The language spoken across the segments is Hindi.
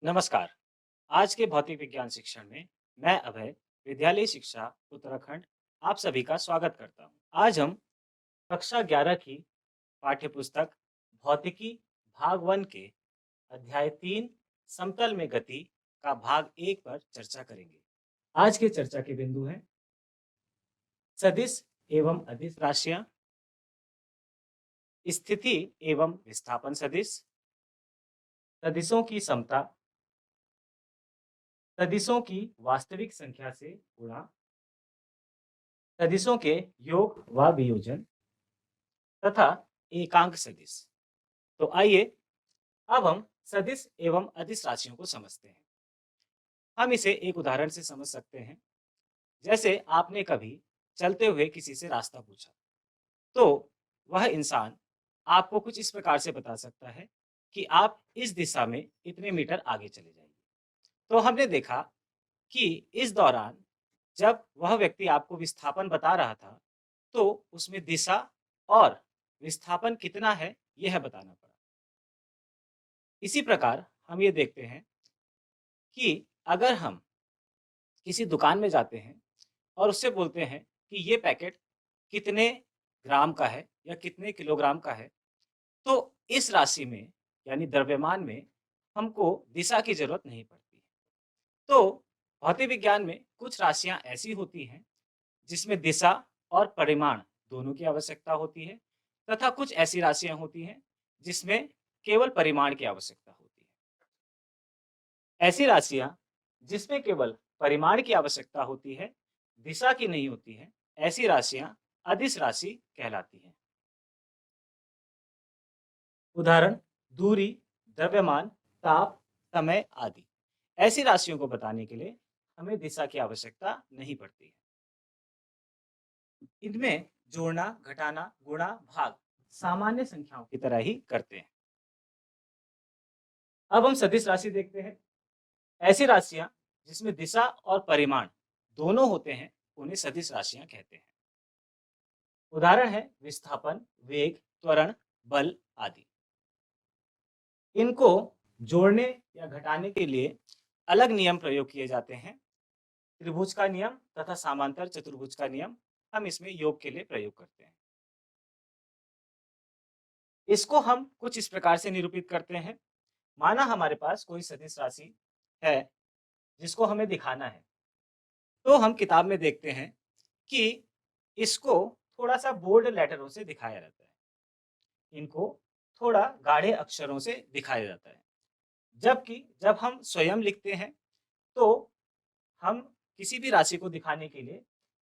नमस्कार। आज के भौतिक विज्ञान शिक्षण में मैं अभय, विद्यालय शिक्षा उत्तराखंड, आप सभी का स्वागत करता हूँ। आज हम कक्षा 11 की पाठ्य पुस्तक भौतिकी भाग 1 के अध्याय 3 समतल में गति का भाग 1 पर चर्चा करेंगे। आज के चर्चा के बिंदु हैं सदिश एवं अदिश राशियां, स्थिति एवं विस्थापन सदिश, सदिशों की समता, सदिशों की वास्तविक संख्या से गुणा, सदिशों के योग व वियोजन तथा एकांक सदिश। तो आइए अब हम सदिश एवं अदिश राशियों को समझते हैं। हम इसे एक उदाहरण से समझ सकते हैं। जैसे आपने कभी चलते हुए किसी से रास्ता पूछा, तो वह इंसान आपको कुछ इस प्रकार से बता सकता है कि आप इस दिशा में इतने मीटर आगे चले जाइए। तो हमने देखा कि इस दौरान जब वह व्यक्ति आपको विस्थापन बता रहा था, तो उसमें दिशा और विस्थापन कितना है, यह बताना पड़ा। इसी प्रकार हम ये देखते हैं कि अगर हम किसी दुकान में जाते हैं और उससे बोलते हैं कि ये पैकेट कितने ग्राम का है या कितने किलोग्राम का है, तो इस राशि में यानी द्रव्यमान में हमको दिशा की जरूरत नहीं पड़ती है। तो भौतिक विज्ञान में कुछ राशियां ऐसी होती हैं जिसमें दिशा और परिमाण दोनों की आवश्यकता होती है, तथा कुछ ऐसी राशियां होती हैं जिसमें केवल परिमाण की आवश्यकता होती है। ऐसी राशियां जिसमें केवल परिमाण की आवश्यकता होती है, दिशा की नहीं होती है, ऐसी राशियां अदिश राशि कहलाती हैं। उदाहरण दूरी, द्रव्यमान, ताप, समय आदि। ऐसी राशियों को बताने के लिए हमें दिशा की आवश्यकता नहीं पड़ती है। इनमें जोड़ना, घटाना, गुणा, भाग सामान्य संख्याओं की तरह ही करते हैं। अब हम सदिश राशि देखते हैं। ऐसी राशियां जिसमें दिशा और परिमाण दोनों होते हैं, उन्हें सदिश राशियां कहते हैं। उदाहरण है विस्थापन, वेग, त्वरण, बल आदि। इनको जोड़ने या घटाने के लिए अलग नियम प्रयोग किए जाते हैं। त्रिभुज का नियम तथा समांतर चतुर्भुज का नियम हम इसमें योग के लिए प्रयोग करते हैं। इसको हम कुछ इस प्रकार से निरूपित करते हैं। माना हमारे पास कोई सदिश राशि है जिसको हमें दिखाना है, तो हम किताब में देखते हैं कि इसको थोड़ा सा बोल्ड लेटरों से दिखाया जाता है, इनको थोड़ा गाढ़े अक्षरों से दिखाया जाता है। जबकि जब हम स्वयं लिखते हैं, तो हम किसी भी राशि को दिखाने के लिए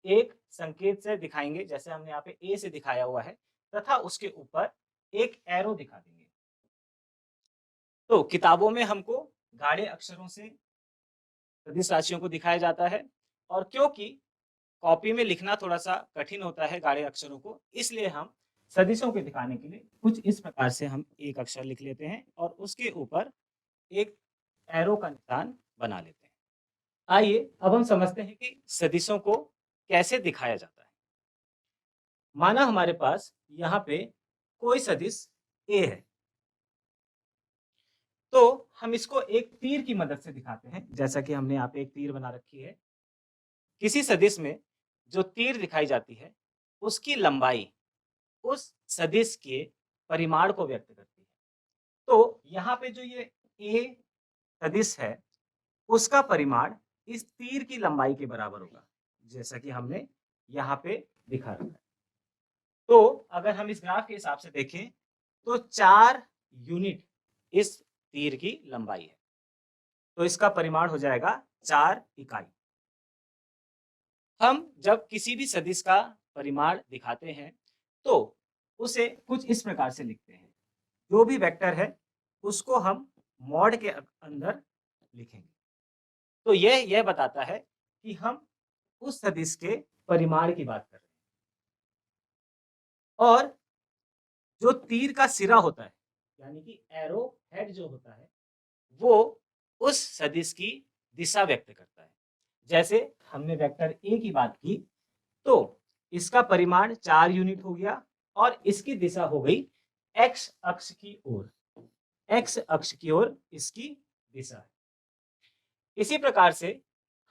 एक संकेत से दिखाएंगे, जैसे हमने यहाँ पे ए से दिखाया हुआ है, तथा उसके ऊपर एक एरो दिखा देंगे। तो किताबों में हमको गाढ़े अक्षरों से सदिश राशियों को दिखाया जाता है, और क्योंकि कॉपी में लिखना थोड़ा-सा कठिन होता है गाढ़े अक्षरों को, इसलिए हम सदिशों को दिखाने के लिए कुछ इस प्रकार से हम एक अक्षर लिख लेते हैं और उसके ऊपर एक एरो का निशान बना लेते हैं। आइए अब हम समझते हैं कि सदिशों को कैसे दिखाया जाता है। माना हमारे पास यहाँ पे कोई सदिश ए है, तो हम इसको एक तीर की मदद से दिखाते हैं, जैसा कि हमने यहाँ पे एक तीर बना रखी है। किसी सदिश में जो तीर दिखाई जाती है, उसकी लंबाई उस सदिश के परिमाण को व्यक्त करती है। तो यहाँ पे जो ये ए सदिश है, उसका परिमाण इस तीर की लंबाई के बराबर होगा, जैसा कि हमने यहाँ पे दिखा रखा है। तो अगर हम इस ग्राफ के हिसाब से देखें, तो 4 यूनिट इस तीर की लंबाई है। तो इसका परिमाण हो जाएगा 4 इकाई। हम जब किसी भी सदिश का परिमाण दिखाते हैं, तो उसे कुछ इस प्रकार से लिखते हैं। जो भी वेक्टर है, उसको हम मॉड के अंदर लिखेंगे। तो यह बताता है कि हम उस सदिश के परिमाण की बात कर रहे हैं। और जो तीर का सिरा होता है, यानी कि एरो हेड जो होता है, वो उस सदिश की दिशा व्यक्त करता है। जैसे हमने वेक्टर ए की बात की, तो इसका परिमाण 4 यूनिट हो गया और इसकी दिशा हो गई एक्स अक्ष की ओर। एक्स अक्ष की ओर इसकी दिशा है। इसी प्रकार से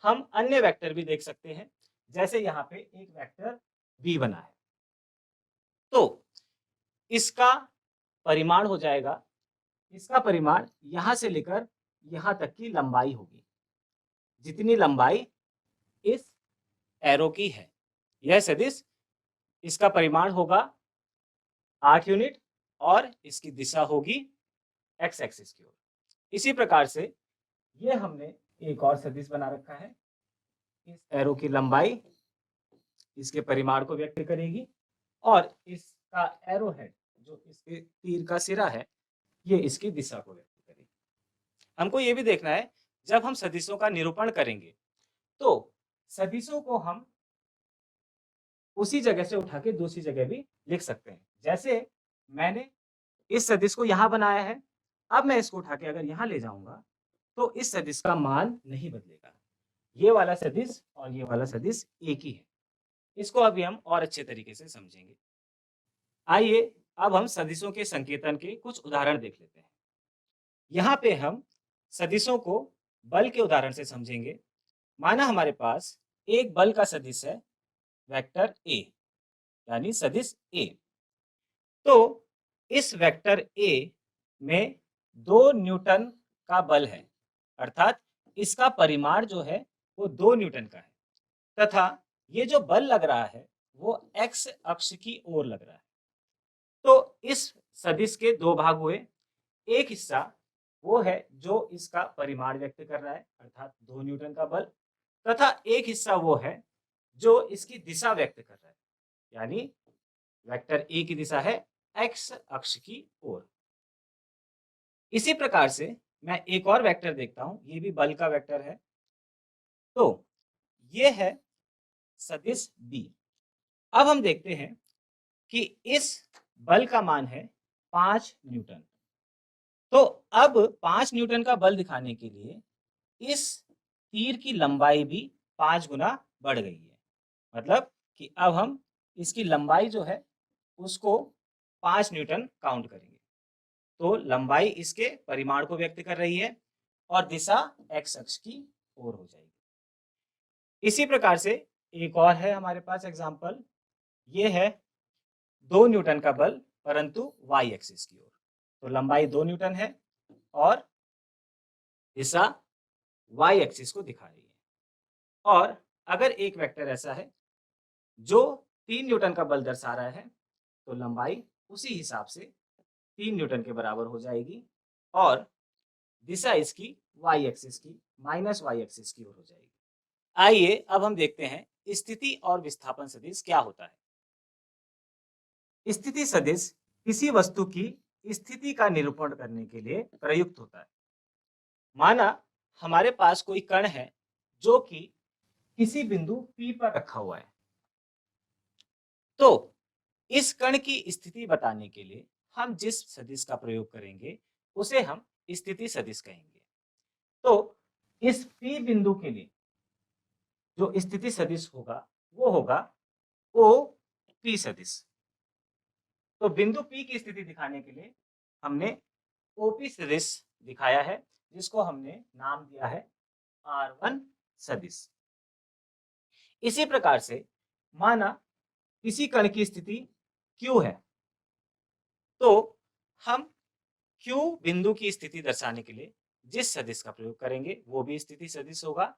हम अन्य वेक्टर भी देख सकते हैं, जैसे यहाँ पे एक वेक्टर v बना है, तो इसका परिमाण हो जाएगा, इसका परिमाण यहां से लेकर यहां तक की लंबाई होगी, जितनी लंबाई इस एरो की है। यह सदिश, इसका परिमाण होगा 8 यूनिट और इसकी दिशा होगी एक्स एक्सिस की ओर। इसी प्रकार से ये हमने एक और सदिश बना रखा है। इस एरो की लंबाई इसके परिमाण को व्यक्त करेगी और इसका एरो हेड, जो इसके तीर का सिरा है, ये इसकी दिशा को व्यक्त करेगी। हमको ये भी देखना है, जब हम सदिशों का निरूपण करेंगे तो सदिशों को हम उसी जगह से उठा के दूसरी जगह भी लिख सकते हैं। जैसे मैंने इस सदिश को यहाँ बनाया है, अब मैं इसको उठा के अगर यहाँ ले जाऊंगा तो इस सदिश का मान नहीं बदलेगा। ये वाला सदिश और ये वाला सदिश एक ही है। इसको अभी हम और अच्छे तरीके से समझेंगे। आइए अब हम सदिशों के संकेतन के कुछ उदाहरण देख लेते हैं। यहाँ पे हम सदिशों को बल के उदाहरण से समझेंगे। माना हमारे पास एक बल का सदिश है, वेक्टर ए, यानी सदिश ए। तो इस वेक्टर ए में 2 न्यूटन का बल है, अर्थात इसका परिमाण जो है वो 2 न्यूटन का है, तथा ये जो बल लग रहा है वो एक्स अक्ष की ओर लग रहा है। तो इस सदिश के दो भाग हुए। एक हिस्सा वो है जो इसका परिमाण व्यक्त कर रहा है, अर्थात 2 न्यूटन का बल, तथा एक हिस्सा वो है जो इसकी दिशा व्यक्त कर रहा है, यानी वेक्टर ए की दिशा है एक्स अक्ष की ओर। इसी प्रकार से मैं एक और वेक्टर देखता हूं, ये भी बल का वेक्टर है। तो ये है सदिश बी। अब हम देखते हैं कि इस बल का मान है 5 न्यूटन। तो अब 5 न्यूटन का बल दिखाने के लिए इस तीर की लंबाई भी 5 गुना बढ़ गई है। मतलब कि अब हम इसकी लंबाई जो है उसको 5 न्यूटन काउंट करेंगे। तो लंबाई इसके परिमाण को व्यक्त कर रही है और दिशा एक्स अक्ष की ओर हो जाएगी। इसी प्रकार से एक और है हमारे पास एग्जाम्पल, ये है 2 न्यूटन का बल परंतु वाई एक्सिस की ओर। तो लंबाई 2 न्यूटन है और दिशा वाई एक्सिस को दिखा रही है। और अगर एक वेक्टर ऐसा है जो 3 न्यूटन का बल दर्शा रहा है, तो लंबाई उसी हिसाब से 3 न्यूटन के बराबर हो जाएगी और दिशा इसकी वाई एक्सिस की, माइनस वाई एक्सिस की ओर हो जाएगी। आइए अब हम देखते हैं स्थिति और विस्थापन सदिश क्या होता है। स्थिति सदिश किसी वस्तु की स्थिति का निरूपण करने के लिए प्रयुक्त होता है। माना हमारे पास कोई कण है जो कि किसी बिंदु P पर रखा हुआ है, तो इस कण की स्थिति बताने के लिए हम जिस सदिश का प्रयोग करेंगे उसे हम स्थिति सदिश कहेंगे। तो इस P बिंदु के लिए जो स्थिति सदिश होगा वो होगा OP सदिश। तो बिंदु P की स्थिति दिखाने के लिए हमने OP सदिश दिखाया है, जिसको हमने नाम दिया है R1 सदिश। इसी प्रकार से माना किसी कण की स्थिति Q है, तो हम Q बिंदु की स्थिति दर्शाने के लिए जिस सदिश का प्रयोग करेंगे वो भी स्थिति सदिश होगा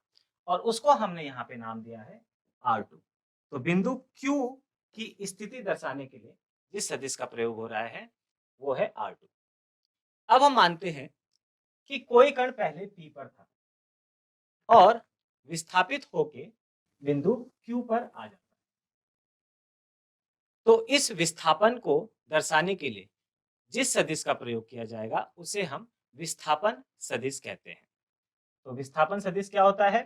और उसको हमने यहाँ पे नाम दिया है R2। तो बिंदु Q की स्थिति दर्शाने के लिए जिस सदिश का प्रयोग हो रहा है वो है R2। अब हम मानते हैं कि कोई कण पहले P पर था और विस्थापित होके बिंदु Q पर आ जाता है। तो इस विस्थापन को दर्शाने के लिए जिस सदिश का प्रयोग किया जाएगा उसे हम विस्थापन सदिश कहते हैं। तो विस्थापन सदिश क्या होता है?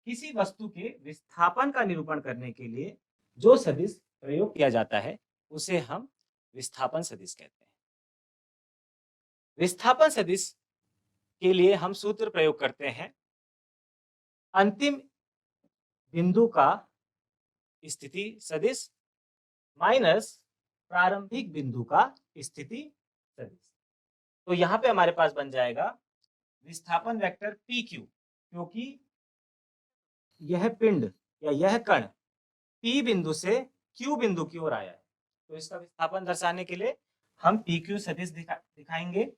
किसी वस्तु के विस्थापन का निरूपण करने के लिए जो सदिश प्रयोग किया जाता है उसे हम विस्थापन सदिश कहते हैं। विस्थापन सदिश के लिए हम सूत्र प्रयोग करते हैं, अंतिम बिंदु का स्थिति सदिश माइनस प्रारंभिक बिंदु का स्थिति सदिश। तो यहाँ पे हमारे पास बन जाएगा विस्थापन वेक्टर PQ क्योंकि यह पिंड या यह कण P बिंदु से Q बिंदु की ओर आया है, तो इसका विस्थापन दर्शाने के लिए हम PQ सदिश दिखाएंगे।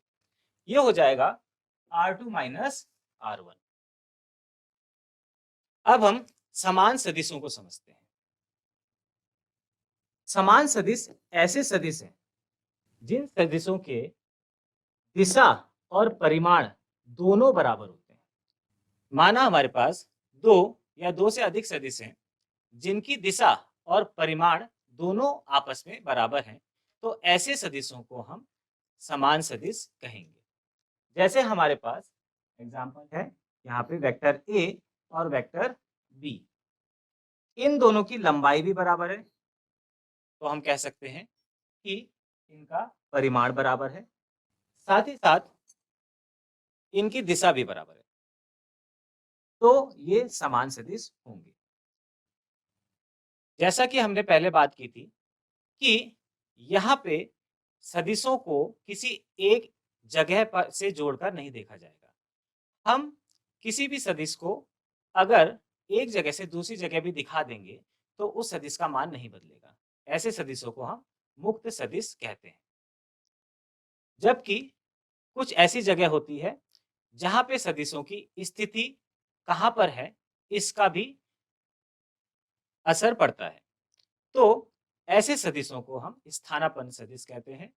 ये हो जाएगा R2 माइनस R1। अब हम समान सदिशों को समझते हैं। समान सदिश ऐसे सदिश हैं जिन सदिशों के दिशा और परिमाण दोनों बराबर होते हैं। माना हमारे पास दो या दो से अधिक सदिश हैं जिनकी दिशा और परिमाण दोनों आपस में बराबर हैं, तो ऐसे सदिशों को हम समान सदिश कहेंगे। जैसे हमारे पास एग्जांपल है यहाँ पे वेक्टर ए और वेक्टर बी, इन दोनों की लंबाई भी बराबर है, तो हम कह सकते हैं कि इनका परिमाण बराबर है, साथ ही साथ इनकी दिशा भी बराबर है, तो ये समान सदिश होंगे। जैसा कि हमने पहले बात की थी कि यहाँ पे सदिशों को किसी एक जगह पर से जोड़कर नहीं देखा जाएगा। हम किसी भी सदिश को अगर एक जगह से दूसरी जगह भी दिखा देंगे तो उस सदिश का मान नहीं बदलेगा। ऐसे सदिशों को हम मुक्त सदिश कहते हैं। जबकि कुछ ऐसी जगह होती है जहां पे सदिशों की स्थिति कहां पर है इसका भी असर पड़ता है, तो ऐसे सदिशों को हम स्थानापन्न सदिश कहते हैं।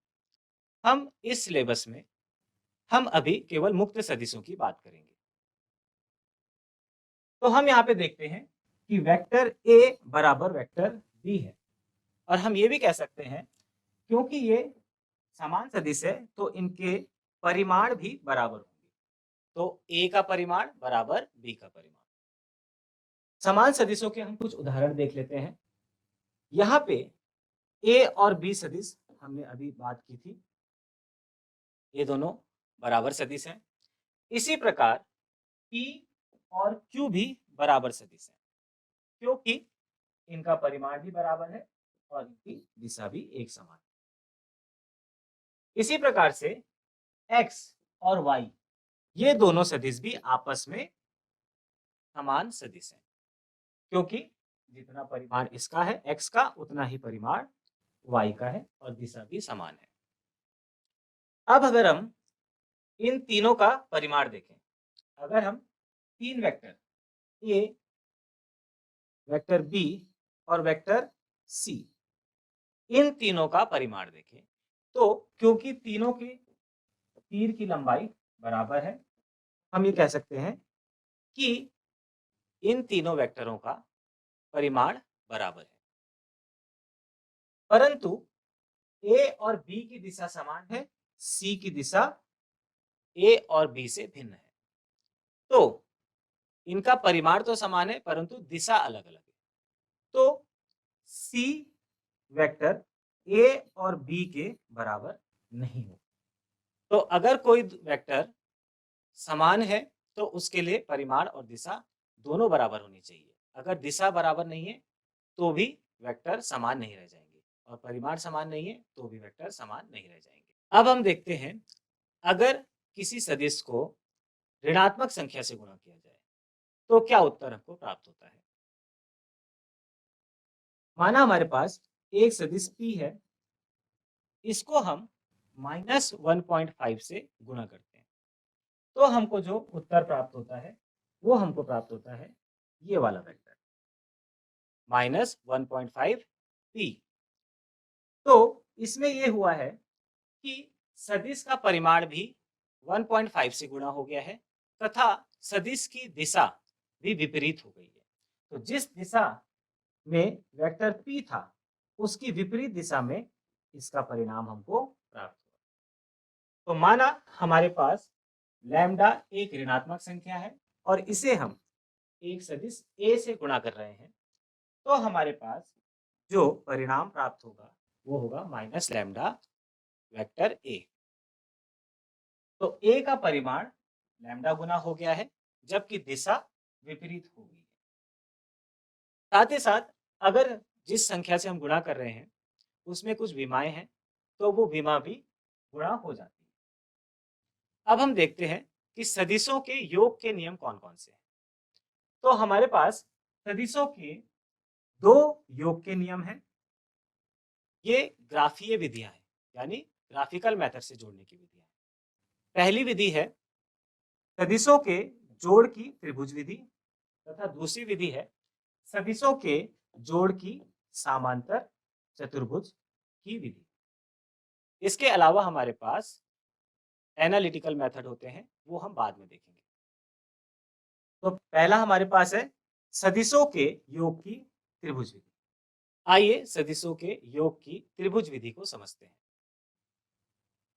हम इस सिलेबस में हम अभी केवल मुक्त सदिशों की बात करेंगे। तो हम यहाँ पे देखते हैं कि वेक्टर ए बराबर वेक्टर बी है, और हम ये भी कह सकते हैं क्योंकि ये समान सदिश है तो इनके परिमाण भी बराबर होंगे, तो ए का परिमाण बराबर बी का परिमाण। समान सदिशों के हम कुछ उदाहरण देख लेते हैं। यहाँ पे ए और बी सदिश हमने अभी बात की थी, ये दोनों बराबर सदिश हैं। इसी प्रकार P और Q भी बराबर सदिश हैं, क्योंकि इनका परिमाण भी बराबर है और इनकी दिशा भी एक समान है। इसी प्रकार से X और Y, ये दोनों सदिश भी आपस में समान सदिश हैं, क्योंकि जितना परिमाण इसका है X का उतना ही परिमाण Y का है और दिशा भी समान है। अब अगर हम इन तीनों का परिमाण देखें, अगर हम तीन वेक्टर A, वेक्टर B और वेक्टर C, इन तीनों का परिमाण देखें, तो क्योंकि तीनों की तीर की लंबाई बराबर है, हम ये कह सकते हैं कि इन तीनों वेक्टरों का परिमाण बराबर है। परंतु A और B की दिशा समान है, C की दिशा A और B से भिन्न है, तो इनका परिमाण तो समान है परंतु दिशा अलग अलग है, तो C वेक्टर A और B के बराबर नहीं हो। तो अगर कोई वेक्टर समान है तो उसके लिए परिमाण और दिशा दोनों बराबर होनी चाहिए। अगर दिशा बराबर नहीं है तो भी वेक्टर समान नहीं रह जाएंगे, और परिमाण समान नहीं है तो भी वेक्टर समान नहीं रह जाएंगे। अब हम देखते हैं, अगर किसी सदिश को ऋणात्मक संख्या से गुणा किया जाए तो क्या उत्तर हमको प्राप्त होता है। माना हमारे पास एक सदिश P है, इसको हम -1.5 से गुणा करते हैं, तो हमको जो उत्तर प्राप्त होता है वो हमको प्राप्त होता है ये वाला वेक्टर -1.5 P। तो इसमें ये हुआ है कि सदिश का परिमाण भी 1.5 से गुणा हो गया है तथा सदिश की दिशा भी विपरीत हो गई है। तो जिस दिशा में वेक्टर P था उसकी विपरीत दिशा में इसका परिणाम हमको प्राप्त हुआ। तो माना हमारे पास लैम्डा एक ऋणात्मक संख्या है और इसे हम एक सदिश A से गुणा कर रहे हैं, तो हमारे पास जो परिणाम प्राप्त होगा वो होगा माइनस लैम्डा वेक्टर A। तो A का परिमाण लैम्डा गुना हो गया है जबकि दिशा विपरीत हो गई है। साथ ही साथ अगर जिस संख्या से हम गुणा कर रहे हैं उसमें कुछ विमाएं हैं तो वो विमा भी गुणा हो जाती है। अब हम देखते हैं कि सदिशों के योग के नियम कौन कौन से हैं। तो हमारे पास सदिशों के दो योग के नियम हैं। ये ग्राफीय विधियां हैं, यानी ग्राफिकल मेथड से जोड़ने की विधियां हैं। पहली विधि है सदिशों के जोड़ की त्रिभुज विधि तथा दूसरी विधि है सदिशों के जोड़ की समांतर चतुर्भुज की विधि। इसके अलावा हमारे पास एनालिटिकल मेथड होते हैं, वो हम बाद में देखेंगे। तो पहला हमारे पास है सदिशों के योग की त्रिभुज विधि। आइए सदिशों के योग की त्रिभुज विधि को समझते हैं।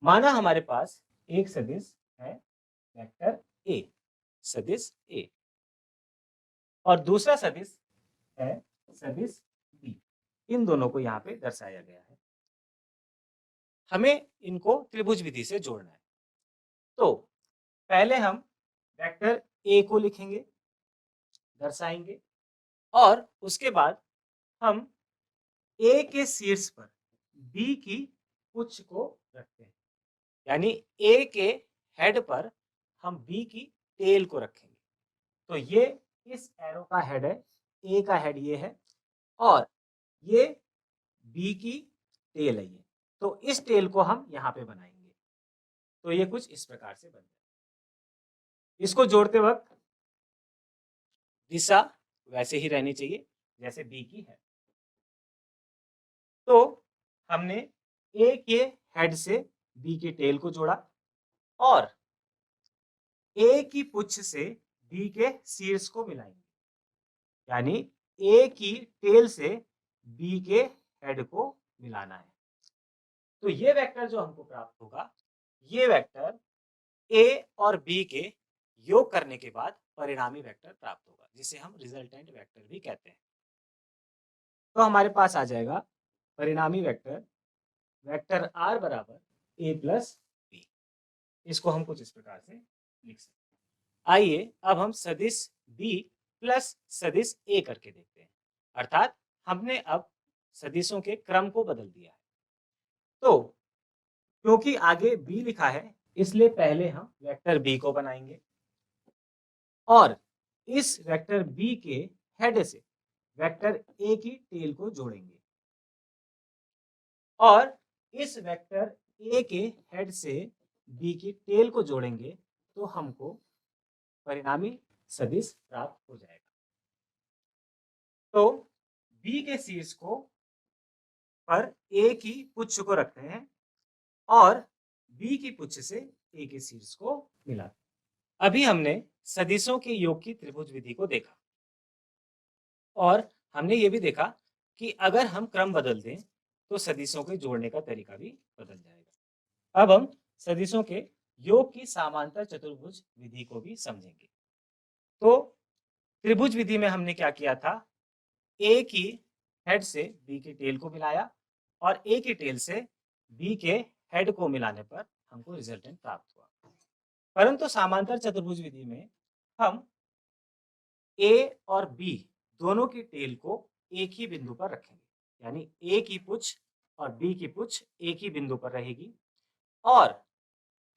माना हमारे पास एक सदिश है वेक्टर ए, सदिश ए, और दूसरा सदिश है सदिश बी। इन दोनों को यहाँ पे दर्शाया गया है। हमें इनको त्रिभुज विधि से जोड़ना है। तो पहले हम वेक्टर ए को लिखेंगे, दर्शाएंगे, और उसके बाद हम ए के शीर्ष पर बी की पुच्छ को रखते हैं, यानी ए के हेड पर हम बी की टेल को रखेंगे। तो ये इस एरो का हेड है, ए का हेड ये है और ये बी की टेल है ये। तो इस टेल को हम यहाँ पे बनाएंगे। तो ये कुछ इस प्रकार से बन जाए। इसको जोड़ते वक्त दिशा वैसे ही रहनी चाहिए जैसे बी की है। तो हमने ए के हेड से बी के टेल को जोड़ा और ए की पुच्छ से बी के शीर्ष को मिलाएंगे, यानी ए की टेल से बी के हेड को मिलाना है। तो ये वेक्टर जो हमको प्राप्त होगा, ये वेक्टर ए और बी के योग करने के बाद परिणामी वेक्टर प्राप्त होगा, जिसे हम रिजल्टेंट वेक्टर भी कहते हैं। तो हमारे पास आ जाएगा परिणामी वेक्टर, वेक्टर आर बराबर ए प्लस बी। इसको हम कुछ इस प्रकार से लिख सकते हैं। आइए अब हम सदिश बी प्लस सदिश ए करके देखते हैं। अर्थात हमने अब सदिशों के क्रम को बदल दिया है। तो क्योंकि आगे बी लिखा है, इसलिए पहले हम वेक्टर बी को बनाएंगे और इस वेक्टर बी के हेड से वेक्टर ए की टेल को जोड़ेंगे और इस वेक्टर ए के हेड से बी की टेल को जोड़ेंगे तो हमको परिणामी सदिश प्राप्त हो जाएगा। तो बी के शीर्ष को पर ए की पुच्छ को रखते हैं और बी की पुच्छ से ए के शीर्ष को मिलाते हैं। अभी हमने सदिशों के योग की त्रिभुज विधि को देखा और हमने ये भी देखा कि अगर हम क्रम बदल दें तो सदिशों के जोड़ने का तरीका भी बदल जाएगा। अब हम सदिशों के योग की समांतर चतुर्भुज विधि को भी समझेंगे। तो त्रिभुज विधि में हमने क्या किया था, ए की हेड से बी के टेल को मिलाया और ए की टेल से बी के हेड को मिलाने पर हमको रिजल्टेंट प्राप्त हुआ। परंतु समांतर चतुर्भुज विधि में हम ए और बी दोनों की टेल को एक ही बिंदु पर रखेंगे, यानी ए की पुच्छ और बी की पुच्छ एक ही बिंदु पर रहेगी और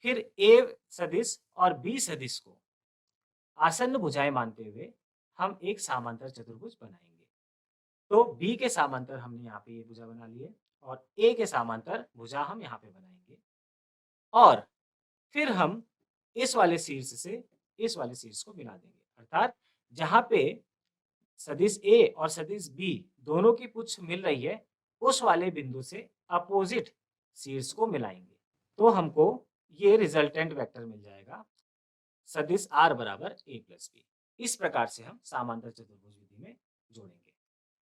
फिर ए सदिश और बी सदिश को आसन्न भुजाएं मानते हुए हम एक समांतर चतुर्भुज बनाएंगे। तो बी के समांतर हमने यहाँ पे ये भुजा बना ली है और ए के समांतर भुजा हम यहाँ पे बनाएंगे और फिर हम इस वाले शीर्ष से इस वाले शीर्ष को मिला देंगे। अर्थात जहाँ पे सदिश ए और सदिश बी दोनों की पुच्छ मिल रही है, उस वाले बिंदु से अपोजिट शीर्ष को मिलाएंगे तो हमको ये रिजल्टेंट वेक्टर मिल जाएगा, सदिश आर बराबर ए प्लस बी। इस प्रकार से हम समांतर चतुर्भुज विधि में जोड़ेंगे।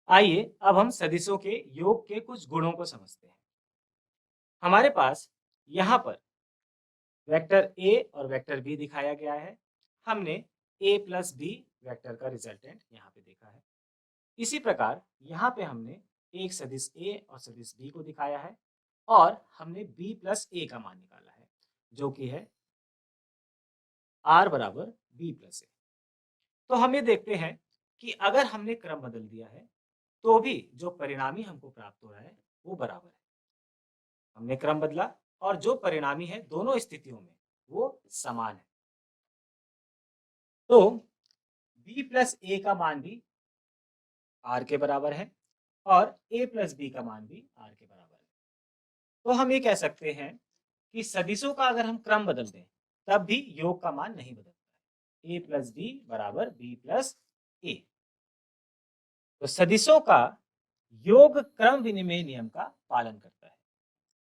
आइए अब हम सदिशों के योग के कुछ गुणों को समझते हैं। हमारे पास यहाँ पर वेक्टर ए और वेक्टर बी दिखाया गया है। हमने ए प्लस बी वेक्टर का रिजल्टेंट यहाँ पे देखा है। इसी प्रकार यहाँ पे हमने एक सदिश ए और सदिश बी को दिखाया है और हमने बी प्लस ए का मान निकाला है, जो कि है आर बराबर बी प्लस ए। तो हम ये देखते हैं कि अगर हमने क्रम बदल दिया है तो भी जो परिणामी हमको प्राप्त हो रहा है वो बराबर है। हमने क्रम बदला और जो परिणामी है दोनों स्थितियों में वो समान है। तो b प्लस ए का मान भी r के बराबर है और a प्लस b का मान भी r के बराबर है। तो हम ये कह सकते हैं कि सदिशों का अगर हम क्रम बदल दें तब भी योग का मान नहीं बदलता है। a प्लस बी बराबर b प्लस ए। तो सदिशों का योग क्रम विनिमय नियम का पालन करता है।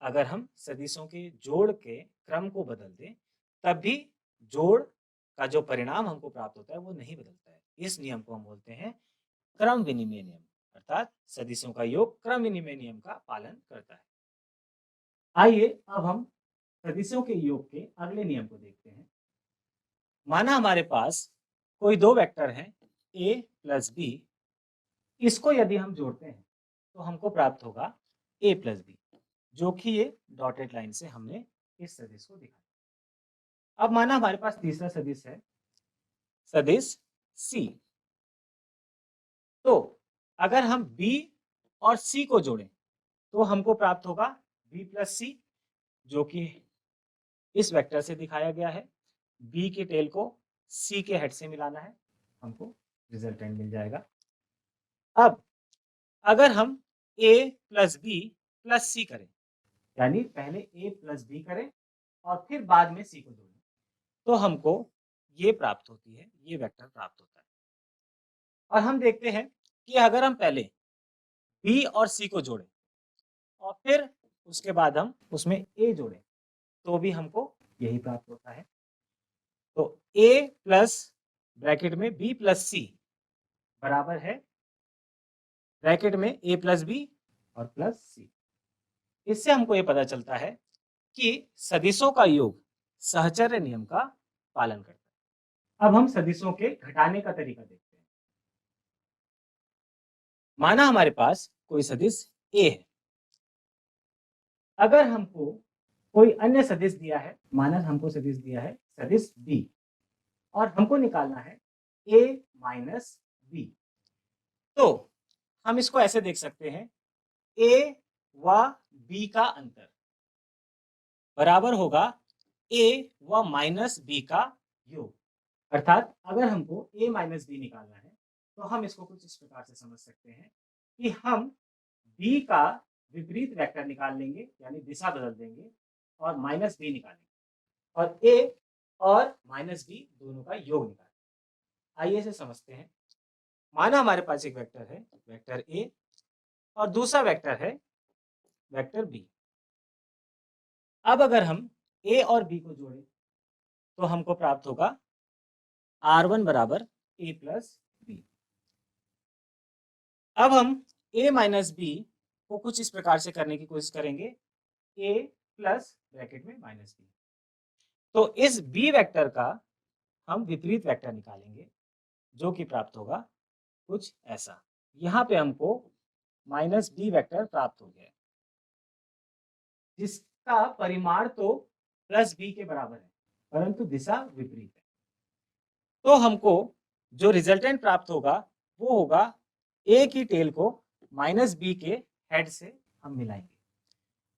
अगर हम सदिशों के जोड़ के क्रम को बदल दें तब भी जोड़ का जो परिणाम हमको प्राप्त होता है वो नहीं बदलता है। इस नियम को हम बोलते हैं क्रम विनिमय नियम, अर्थात सदिशों का योग क्रम विनिमय नियम का पालन करता है। आइए अब हम सदिशों के योग के अगले नियम को देखते हैं। माना हमारे पास कोई दो वेक्टर हैं a प्लस बी, इसको यदि हम जोड़ते हैं तो हमको प्राप्त होगा a प्लस बी, जो कि ये डॉटेड लाइन से हमने इस सदिश को दिखाया। अब माना हमारे पास तीसरा सदिश है, सदिश c। तो अगर हम b और c को जोड़ें तो हमको प्राप्त होगा b प्लस सी, जो कि इस वेक्टर से दिखाया गया है। b के टेल को c के हेड से मिलाना है, हमको रिजल्टेंट मिल जाएगा। अब अगर हम a प्लस बी प्लस सी करें, यानी पहले a प्लस बी करें और फिर बाद में c को जोड़ें, तो हमको ये प्राप्त होती है, ये वेक्टर प्राप्त होता है। और हम देखते हैं कि अगर हम पहले b और c को जोड़ें और फिर उसके बाद हम उसमें a जोड़ें तो भी हमको यही प्राप्त होता है। तो a प्लस ब्रैकेट में b प्लस सी बराबर है ब्रैकेट में a प्लस बी और प्लस सी। इससे हमको ये पता चलता है कि सदिशों का योग सहचर्य नियम का पालन करता है। अब हम सदिशों के घटाने का तरीका देखते हैं। माना हमारे पास कोई सदिश a है, अगर हमको कोई अन्य सदिश दिया है, माना हमको सदिश दिया है सदिश b और हमको निकालना है a माइनस बी, तो हम इसको ऐसे देख सकते हैं a व b का अंतर बराबर होगा a व माइनस b का योग। अर्थात अगर हमको a माइनस बी निकालना है तो हम इसको कुछ इस प्रकार से समझ सकते हैं कि हम b का विपरीत वेक्टर निकाल लेंगे, यानी दिशा बदल देंगे और माइनस बी निकालेंगे और a और माइनस बी दोनों का योग निकालेंगे। आइए इसे समझते हैं। माना हमारे पास एक वेक्टर है, वेक्टर a, और दूसरा वेक्टर है वेक्टर b। अब अगर हम a और b को जोड़ें तो हमको प्राप्त होगा r1 बराबर a प्लस बी। अब हम a माइनस बी को कुछ इस प्रकार से करने की कोशिश करेंगे, a प्लस ब्रैकेट में माइनस बी। तो इस b वेक्टर का हम विपरीत वेक्टर निकालेंगे, जो कि प्राप्त होगा कुछ ऐसा। यहाँ पे हमको माइनस बी वेक्टर प्राप्त हो गया, जिसका परिमाण तो प्लस बी के बराबर है परंतु दिशा विपरीत है। तो हमको जो रिजल्टेंट प्राप्त होगा वो होगा a की टेल को माइनस बी के हेड से हम मिलाएंगे,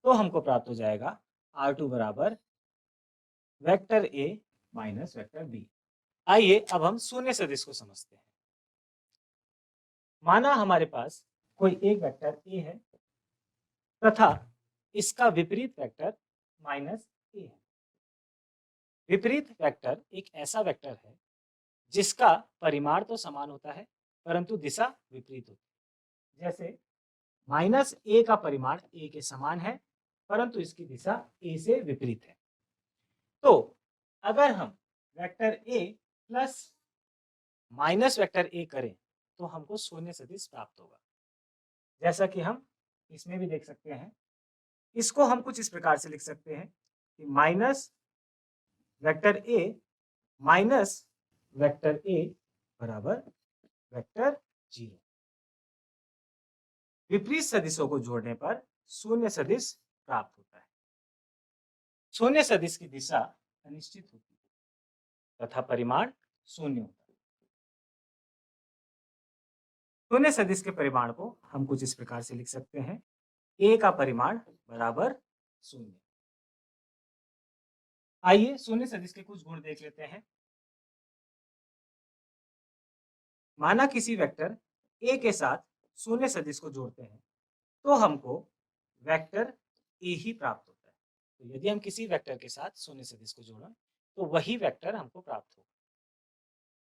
तो हमको प्राप्त हो जाएगा r2 बराबर vector a minus vector b। आइए अब हम शून्य सदिश को समझते हैं। माना हमारे पास कोई एक वेक्टर a है तथा इसका विपरीत वेक्टर माइनस a है। विपरीत वेक्टर एक ऐसा वेक्टर है जिसका परिमाण तो समान होता है परंतु दिशा विपरीत होती है। जैसे माइनस a का परिमाण a के समान है परंतु इसकी दिशा a से विपरीत है। तो अगर हम vector a plus minus vector a करें तो हमको शून्य सदिश प्राप्त होगा, जैसा कि हम इसमें भी देख सकते हैं। इसको हम कुछ इस प्रकार से लिख सकते हैं कि minus vector a minus vector a बराबर वेक्टर 0। विपरीत सदिशों को जोड़ने पर शून्य सदिश प्राप्त होता है। शून्य सदिश की दिशा अनिश्चित होती है तथा परिमाण शून्य होता है। शून्य सदिश के परिमाण को हम कुछ इस प्रकार से लिख सकते हैं, a का परिमाण बराबर 0। आइए शून्य सदिश के कुछ गुण देख लेते हैं। माना किसी वेक्टर ए के साथ शून्य सदिश को जोड़ते हैं तो हमको वेक्टर ए ही प्राप्त होता है। तो यदि हम किसी वेक्टर के साथ शून्य सदिश को जोड़ें तो वही वेक्टर हमको प्राप्त होगा।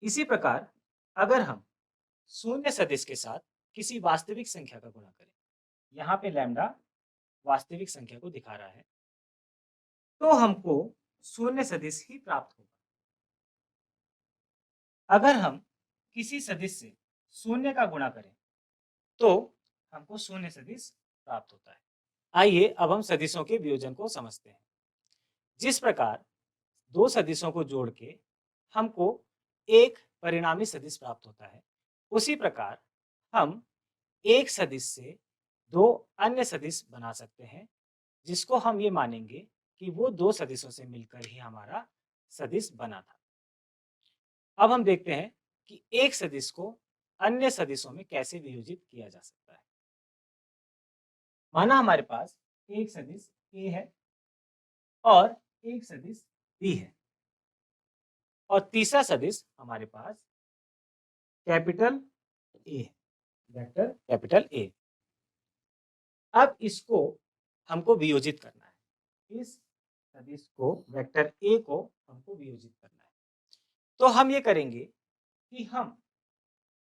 इसी प्रकार अगर हम शून्य सदिश के साथ किसी वास्तविक संख्या का गुणा करें, यहाँ पे लैम्डा वास्तविक संख्या को दिखा रहा है, तो हमको शून्य सदिश ही प्राप्त होगा। अगर हम किसी सदिश से शून्य का गुणा करें तो हमको शून्य सदिश प्राप्त होता है। आइए अब हम सदिशों के वियोजन को समझते हैं। जिस प्रकार दो सदिशों को जोड़ के हमको एक परिणामी सदिश प्राप्त होता है, उसी प्रकार हम एक सदिश से दो अन्य सदिश बना सकते हैं, जिसको हम ये मानेंगे कि वो दो सदिशों से मिलकर ही हमारा सदिश बना था। अब हम देखते हैं कि एक सदिश को अन्य सदिशों में कैसे वियोजित किया जा सकता है। माना हमारे पास एक सदिश ए है और एक सदिश बी है और तीसरा सदिश हमारे पास कैपिटल ए है, वेक्टर कैपिटल ए। अब इसको हमको वियोजित करना है, इस सदिश को वेक्टर ए को हमको वियोजित करना है। तो हम ये करेंगे कि हम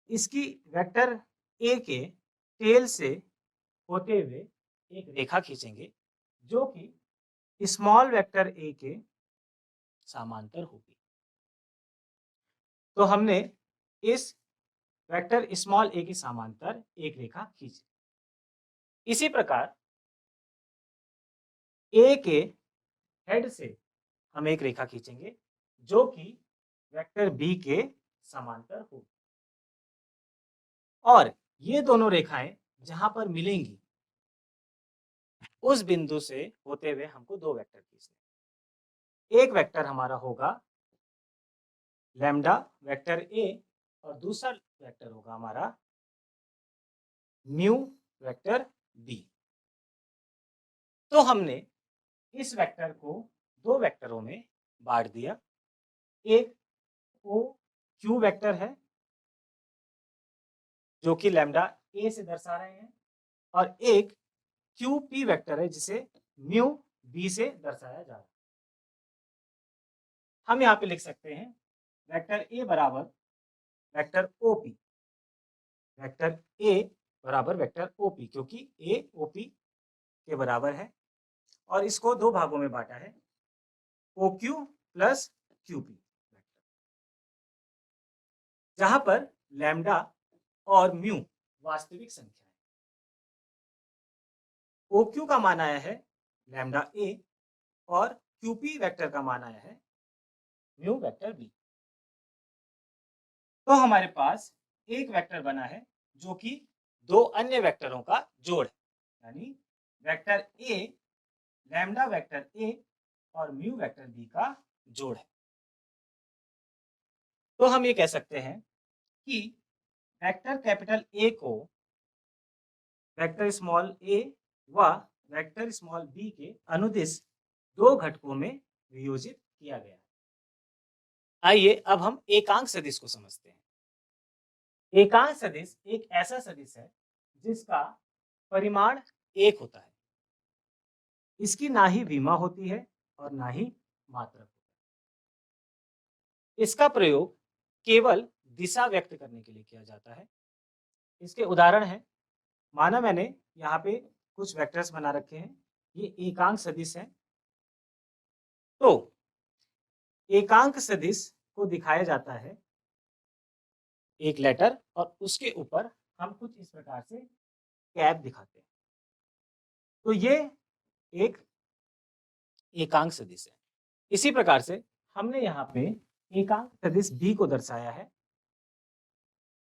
इसकी वेक्टर ए के टेल से होते हुए एक रेखा खींचेंगे जो कि स्मॉल वेक्टर ए के समांतर होगी। तो हमने इस वेक्टर स्मॉल ए के समांतर एक रेखा खींची। इसी प्रकार ए के हेड से हम एक रेखा खींचेंगे जो कि वेक्टर बी के समांतर होगी और ये दोनों रेखाएं जहां पर मिलेंगी उस बिंदु से होते हुए हमको दो वेक्टर खींचने। एक वेक्टर हमारा होगा लैम्डा वेक्टर ए और दूसरा वेक्टर होगा हमारा म्यू वेक्टर बी। तो हमने इस वेक्टर को दो वेक्टरों में बांट दिया। एक ओ क्यू वेक्टर है जो कि लैम्डा ए से दर्शा रहे हैं और एक क्यू पी वेक्टर है जिसे म्यू बी से दर्शाया जा रहा है। हम यहाँ पे लिख सकते हैं वेक्टर ए बराबर वेक्टर ओपी, वेक्टर ए बराबर वेक्टर ओपी, क्योंकि ए ओपी के बराबर है और इसको दो भागों में बांटा है, ओ क्यू प्लस क्यूपी, जहां पर लैम्डा और म्यू वास्तविक संख्या है। ओ क्यू का मान आया है लैम्डा ए और क्यूपी वेक्टर का मान आया है म्यू वेक्टर बी। तो हमारे पास एक वेक्टर बना है जो कि दो अन्य वेक्टरों का जोड़ है, यानी vector A lambda vector A और म्यू वेक्टर बी का जोड़ है। तो हम ये कह सकते हैं कि वेक्टर कैपिटल ए को वेक्टर स्मॉल ए व वेक्टर स्मॉल बी के अनुदिश दो घटकों में वियोजित किया गया है। आइए अब हम एकांक सदिश को समझते हैं। एकांक सदिश एक ऐसा सदिश है जिसका परिमाण एक होता है। इसकी ना ही विमा होती है और ना ही मात्रक होता है। इसका प्रयोग केवल दिशा व्यक्त करने के लिए किया जाता है। इसके उदाहरण हैं, माना मैंने यहाँ पे कुछ वेक्टर्स बना रखे हैं, ये एकांक सदिश है। तो एकांक सदिश को दिखाया जाता है एक लेटर और उसके ऊपर हम कुछ इस प्रकार से कैप दिखाते हैं। तो ये एक एकांक सदिश है। इसी प्रकार से हमने यहाँ पे एकांक सदिश बी को दर्शाया है।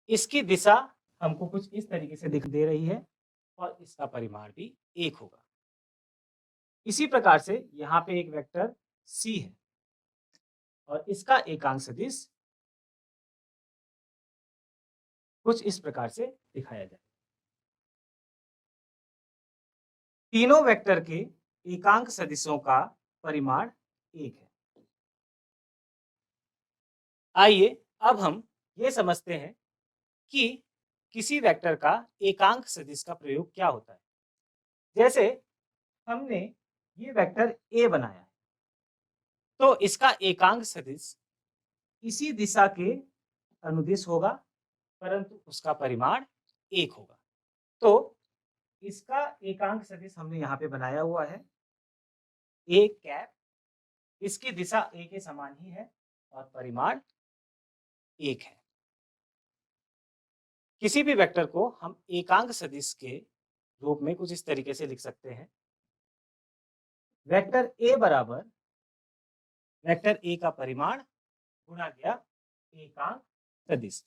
इसकी दिशा हमको कुछ इस तरीके से दिख दे रही है और इसका परिमाण भी एक होगा। इसी प्रकार से यहाँ पे एक वेक्टर सी है और इसका एकांक सदिश कुछ इस प्रकार से दिखाया जाए। तीनों वेक्टर के एकांक सदिशों का परिमाण एक है। आइए अब हम ये समझते हैं कि किसी वेक्टर का एकांक सदिश का प्रयोग क्या होता है। जैसे हमने ये वेक्टर ए बनाया है, तो इसका एकांक सदिश इसी दिशा के अनुदिश होगा, परंतु उसका परिमाण 1 होगा। तो इसका एकांक सदिश हमने यहाँ पे बनाया हुआ है ए कैप, इसकी दिशा ए के समान ही है और परिमाण 1 है। किसी भी वेक्टर को हम एकांक सदिश के रूप में कुछ इस तरीके से लिख सकते हैं। वेक्टर ए बराबर वेक्टर ए का परिमाण गुणा गया एकांक सदिश।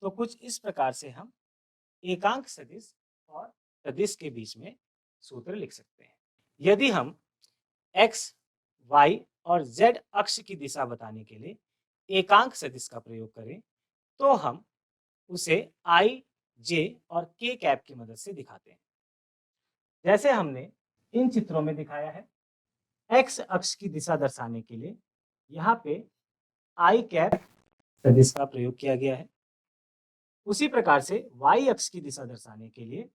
तो कुछ इस प्रकार से हम एकांक सदिश और सदिश के बीच में सूत्र लिख सकते हैं। यदि हम x, y और z अक्ष की दिशा बताने के लिए एकांक सदिश का प्रयोग करें, तो हम उसे i, j और k कैप की मदद से दिखाते हैं। जैसे हमने इन चित्रों में दिखाया है, x अक्ष की दिशा दर्शाने के लिए यहाँ पे i कैप सदिश का प्रयोग किया गया है। उसी प्रकार से y अक्ष की दिशा दर्शाने के लिए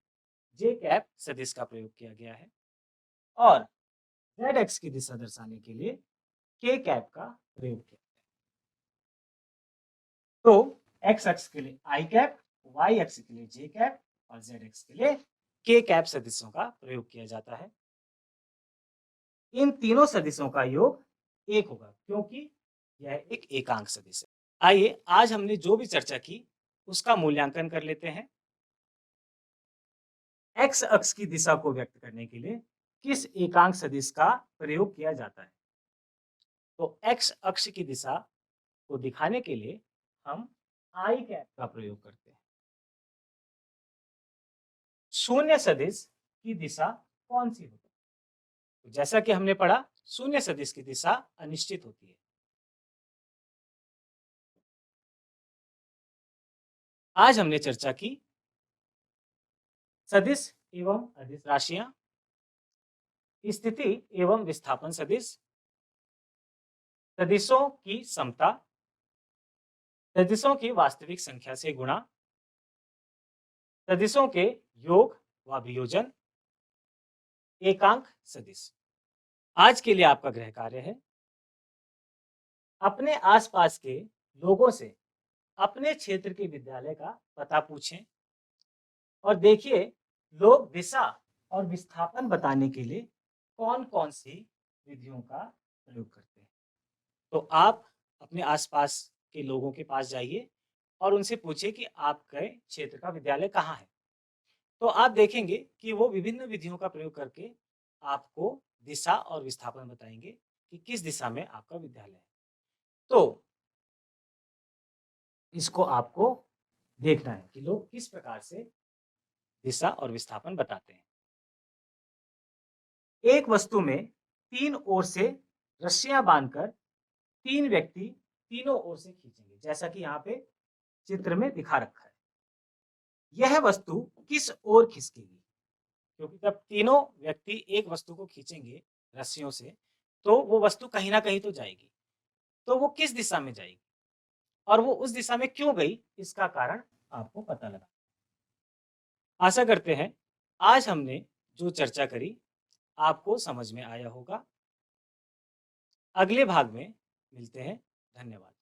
j कैप सदिश का प्रयोग किया गया है और z अक्ष की दिशा दर्शाने के लिए k कैप का प्रयोग किया गया है। तो x अक्ष के लिए i कैप, y अक्ष के लिए j कैप और z अक्ष के लिए k कैप सदिशों का प्रयोग किया जाता है। इन तीनों सदिशों का योग 1 होगा, क्योंकि यह एक एकांक सदिश है। आइए आज हमने जो भी चर्चा की उसका मूल्यांकन कर लेते हैं। x अक्ष की दिशा को व्यक्त करने के लिए किस एकांक सदिश का प्रयोग किया जाता है? तो x अक्ष की दिशा को दिखाने के लिए हम i कैप का प्रयोग करते हैं। शून्य सदिश की दिशा कौन सी होती है? तो जैसा कि हमने पढ़ा, शून्य सदिश की दिशा अनिश्चित होती है। आज हमने चर्चा की सदिश एवं अदिश राशियां, स्थिति एवं विस्थापन सदिश, सदिशों की समता, सदिशों की वास्तविक संख्या से गुणा, सदिशों के योग व वियोजन, एकांक सदिश। आज के लिए आपका गृह कार्य है, अपने आसपास के लोगों से अपने क्षेत्र के विद्यालय का पता पूछें और देखिए लोग दिशा और विस्थापन बताने के लिए कौन-कौन सी विधियों का प्रयोग करते हैं। तो आप अपने आसपास के लोगों के पास जाइए और उनसे पूछिए कि आपके क्षेत्र का विद्यालय कहाँ है। तो आप देखेंगे कि वो विभिन्न विधियों का प्रयोग करके आपको दिशा और विस्थापन बताएंगे कि किस दिशा में आपका विद्यालय है। तो इसको आपको देखना है कि लोग किस प्रकार से दिशा और विस्थापन बताते हैं। एक वस्तु में 3 ओर से रस्सियां बांधकर 3 व्यक्ति तीनों ओर से खींचेंगे, जैसा कि यहाँ पे चित्र में दिखा रखा है। यह वस्तु किस ओर खिसकेगी? क्योंकि जब तीनों व्यक्ति एक वस्तु को खींचेंगे रस्सियों से, तो वो वस्तु कहीं ना कहीं तो जाएगी। तो वो किस दिशा में जाएगी और वो उस दिशा में क्यों गई, इसका कारण आपको पता लगा। आशा करते हैं आज हमने जो चर्चा करी आपको समझ में आया होगा। अगले भाग में मिलते हैं। धन्यवाद।